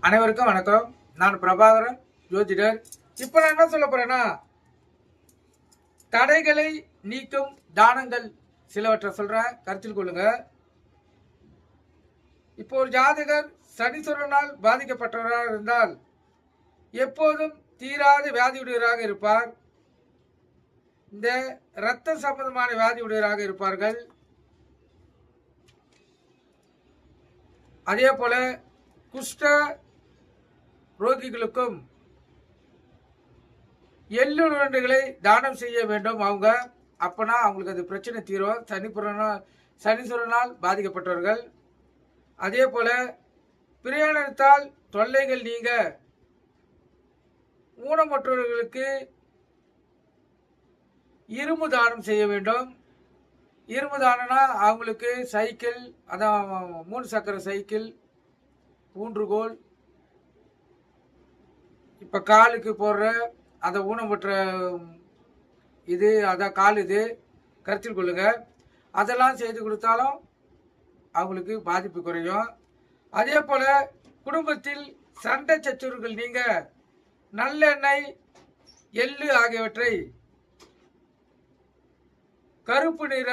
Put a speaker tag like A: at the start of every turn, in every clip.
A: அனைவருக்கும் வணக்கம். நான் பிரபாகரன், ஜோதிடர். இப்ப நான் என்ன சொல்ல போறேன்னா, தடைகளை நீக்கும் தானங்கள் சிலவற்றை சொல்றேன், கருத்தில் கொள்ளுங்க. இப்போ ஒரு ஜாதகர் சனீஸ்வரனால் பாதிக்கப்பட்டவராக இருந்தால் எப்போதும் தீராத வியாதியுடையவராக இருப்பார். இந்த இரத்த சம்பந்தமான வியாதியுடையவராக இருப்பார்கள். அதே போல குஷ்ட ரோகிகளுக்கும் எள்ளு உருண்டைகளை தானம் செய்ய வேண்டும். அவங்க அப்பனா அவங்களுக்கு அது பிரச்சனை தீரும். சனீஸ்வரனால் பாதிக்கப்பட்டவர்கள். அதே போல பிரயாணத்தால் தொல்லைகள் நீங்க ஊனமற்றவர்களுக்கு இரும்பு தானம் செய்ய வேண்டும். இரும்பு தானம்னா அவங்களுக்கு சைக்கிள், அதான் 3 சக்கர சைக்கிள், ஊன்றுகோல், இப்போ காலுக்கு போடுற அந்த ஊனமுற்ற இது, அதான் கால் இது கருத்தில் கொள்ளுங்க. அதெல்லாம் செய்து கொடுத்தாலும் அவங்களுக்கு பாதிப்பு குறையும். அதே போல் குடும்பத்தில் சண்டை சச்சரவுகள் நீங்க நல்லெண்ணெய், எள்ளு ஆகியவற்றை கருப்பு நிற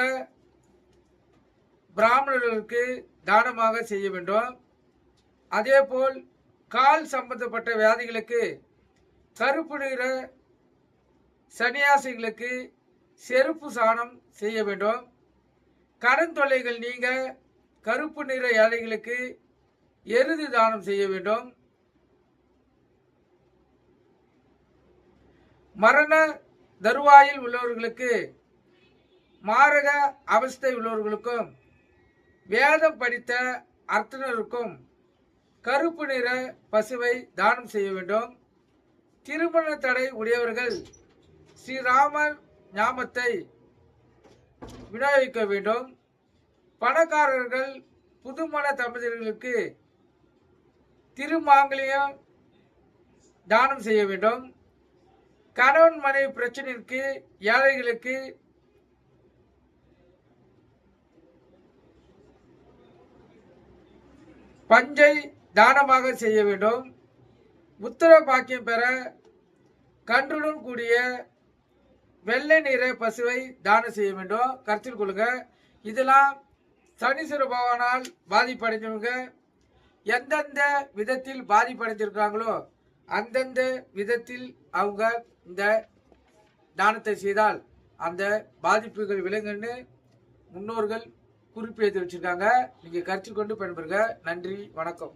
A: பிராமணர்களுக்கு தானமாக செய்ய வேண்டும். அதேபோல் கால் சம்பந்தப்பட்ட வியாதிகளுக்கு கருப்பு நிற சன்னியாசிகளுக்கு செருப்பு சாணம் செய்ய வேண்டும். கடன் தொல்லைகள் நீங்க கருப்பு நிற ஏழைகளுக்கு எருது தானம் செய்ய வேண்டும். மரண தருவாயில் உள்ளவர்களுக்கு, மாரக அவஸ்தை உள்ளவர்களுக்கும், வேதம் படித்த அர்த்தனருக்கும் கருப்பு நிற பசுவை தானம் செய்ய வேண்டும். திருமண தடை உடையவர்கள் ஸ்ரீராமர் ஞாபத்தை விநியோகிக்க வேண்டும். பணக்காரர்கள் புதுமண தம்பதியர்களுக்கு திருமாங்கலியம் தானம் செய்ய வேண்டும். கணவன் மனைவி பிரச்சனைக்கு ஏழைகளுக்கு பஞ்சை தானமாக செய்ய வேண்டும். உத்தர பாக்கியம் பெற கன்றுடன் கூடிய வெள்ளை நிற பசுவை தானம் செய்ய வேண்டும். கருத்தில் கொள்ளுங்க. இதெல்லாம் சனீஸ்வர பகவானால் பாதிப்படைஞ்சவங்க எந்தெந்த விதத்தில் பாதிப்படைஞ்சிருக்காங்களோ அந்தந்த விதத்தில் அவங்க இந்த தானத்தை செய்தால் அந்த பாதிப்புகள் விலங்குன்னு முன்னோர்கள் குறிப்பு எழுதி வச்சிருக்காங்க. நீங்க கருத்தில் கொண்டு பயன்பெறுங்க. நன்றி, வணக்கம்.